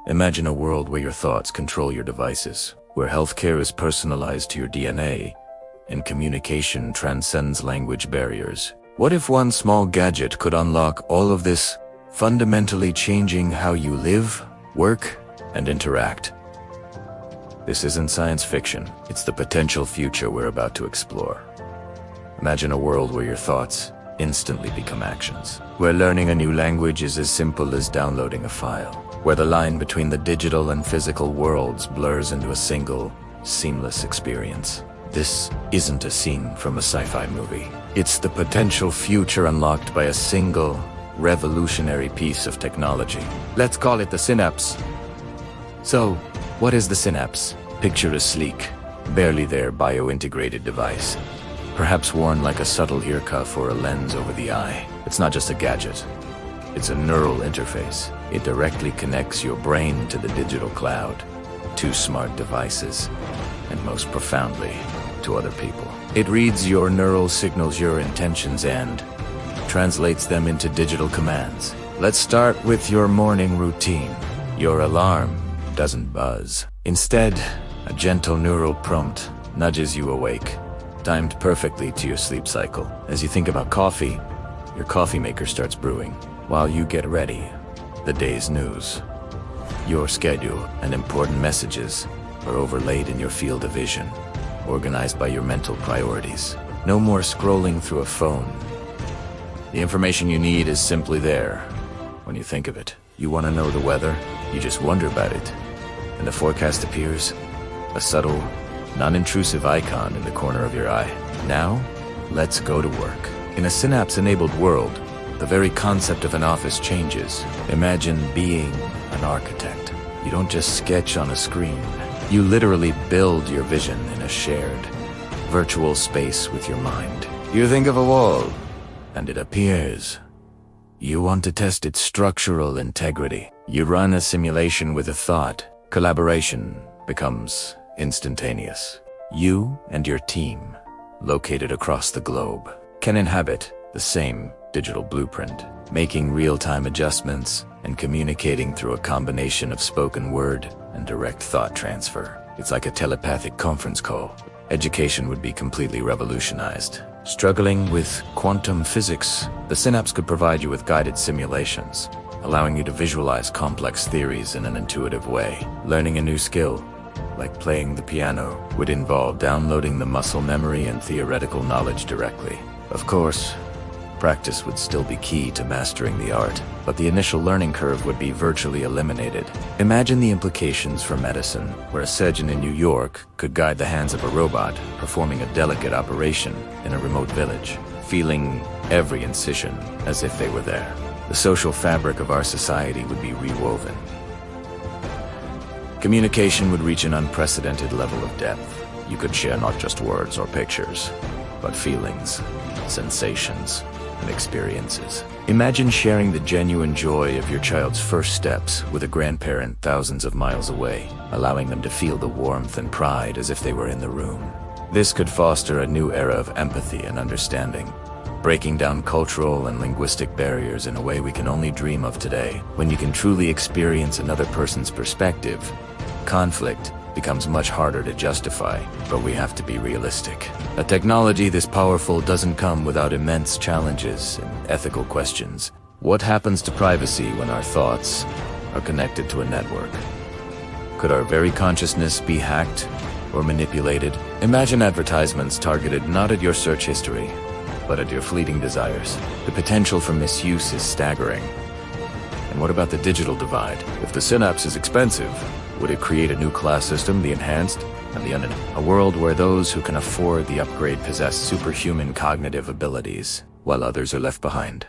Imagine a world where your thoughts control your devices, where healthcare is personalized to your DNA, and communication transcends language barriers. What if one small gadget could unlock all of this, fundamentally changing how you live, work, and interact? This isn't science fiction, it's the potential future we're about to explore. Imagine a world where your thoughts instantly become actions, where learning a new language is as simple as downloading a file, where the line between the digital and physical worlds blurs into a single, seamless experience. This isn't a scene from a sci-fi movie. It's the potential future unlocked by a single, revolutionary piece of technology. Let's call it the Synapse. So, what is the Synapse? Picture a sleek, barely there bio-integrated device, perhaps worn like a subtle ear cuff or a lens over the eye. It's not just a gadget. It's a neural interface. It directly connects your brain to the digital cloud, to smart devices, and most profoundly, to other people. It reads your neural signals, your intentions, and translates them into digital commands. Let's start with your morning routine. Your alarm doesn't buzz. Instead, a gentle neural prompt nudges you awake, timed perfectly to your sleep cycle. As you think about coffee, your coffee maker starts brewing. While you get ready, the day's news, your schedule, and important messages are overlaid in your field of vision, organized by your mental priorities. No more scrolling through a phone. The information you need is simply there when you think of it. You want to know the weather? You just wonder about it. And the forecast appears, a subtle, non-intrusive icon in the corner of your eye. Now, let's go to work. In a Synapse-enabled world, the very concept of an office changes. Imagine being an architect. You don't just sketch on a screen. You literally build your vision in a shared, virtual space with your mind. You think of a wall, and it appears. You want to test its structural integrity. You run a simulation with a thought. Collaboration becomes instantaneous. You and your team, located across the globe, can inhabit the same digital blueprint, making real-time adjustments and communicating through a combination of spoken word and direct thought transfer. It's like a telepathic conference call. Education would be completely revolutionized. Struggling with quantum physics, the Synapse could provide you with guided simulations, allowing you to visualize complex theories in an intuitive way. Learning a new skill, like playing the piano, would involve downloading the muscle memory and theoretical knowledge directly. Of course, practice would still be key to mastering the art, but the initial learning curve would be virtually eliminated. Imagine the implications for medicine, where a surgeon in New York could guide the hands of a robot performing a delicate operation in a remote village, feeling every incision as if they were there. The social fabric of our society would be rewoven. Communication would reach an unprecedented level of depth. You could share not just words or pictures, but feelings, sensations, and experiences. Imagine sharing the genuine joy of your child's first steps with a grandparent thousands of miles away, allowing them to feel the warmth and pride as if they were in the room. This could foster a new era of empathy and understanding, breaking down cultural and linguistic barriers in a way we can only dream of today. When you can truly experience another person's perspective, conflict becomes much harder to justify, but we have to be realistic. A technology this powerful doesn't come without immense challenges and ethical questions. What happens to privacy when our thoughts are connected to a network? Could our very consciousness be hacked or manipulated? Imagine advertisements targeted not at your search history, but at your fleeting desires. The potential for misuse is staggering. And what about the digital divide? If the Synapse is expensive, would it create a new class system, the Enhanced and the Unenhanced? A world where those who can afford the upgrade possess superhuman cognitive abilities, while others are left behind.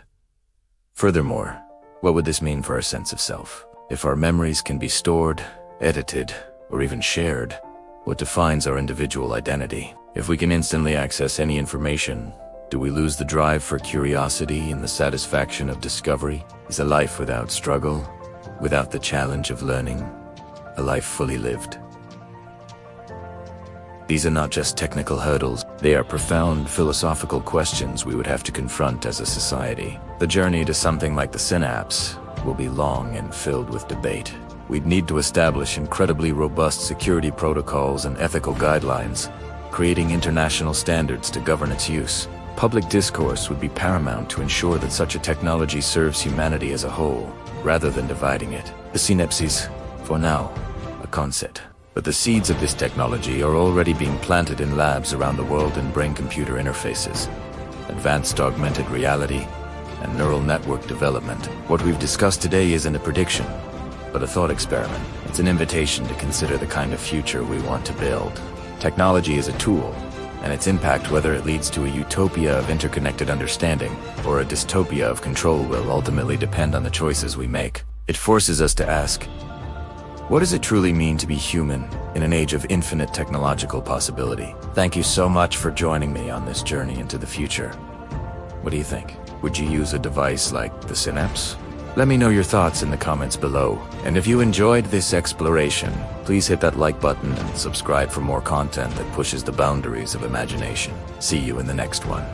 Furthermore, what would this mean for our sense of self? If our memories can be stored, edited, or even shared, what defines our individual identity? If we can instantly access any information, do we lose the drive for curiosity and the satisfaction of discovery? Is a life without struggle, without the challenge of learning, a life fully lived? These are not just technical hurdles, they are profound philosophical questions we would have to confront as a society. The journey to something like the Synapse will be long and filled with debate. we'd need to establish incredibly robust security protocols and ethical guidelines, creating international standards to govern its use. Public discourse would be paramount to ensure that such a technology serves humanity as a whole, rather than dividing it. The Synapse is, for now, a concept. But the seeds of this technology are already being planted in labs around the world in brain-computer interfaces, advanced augmented reality, and neural network development. What we've discussed today isn't a prediction, but a thought experiment. It's an invitation to consider the kind of future we want to build. Technology is a tool, and its impact, whether it leads to a utopia of interconnected understanding or a dystopia of control, will ultimately depend on the choices we make. It forces us to ask, what does it truly mean to be human in an age of infinite technological possibility? Thank you so much for joining me on this journey into the future. What do you think? Would you use a device like the Synapse? Let me know your thoughts in the comments below. And if you enjoyed this exploration, please hit that like button and subscribe for more content that pushes the boundaries of imagination. See you in the next one.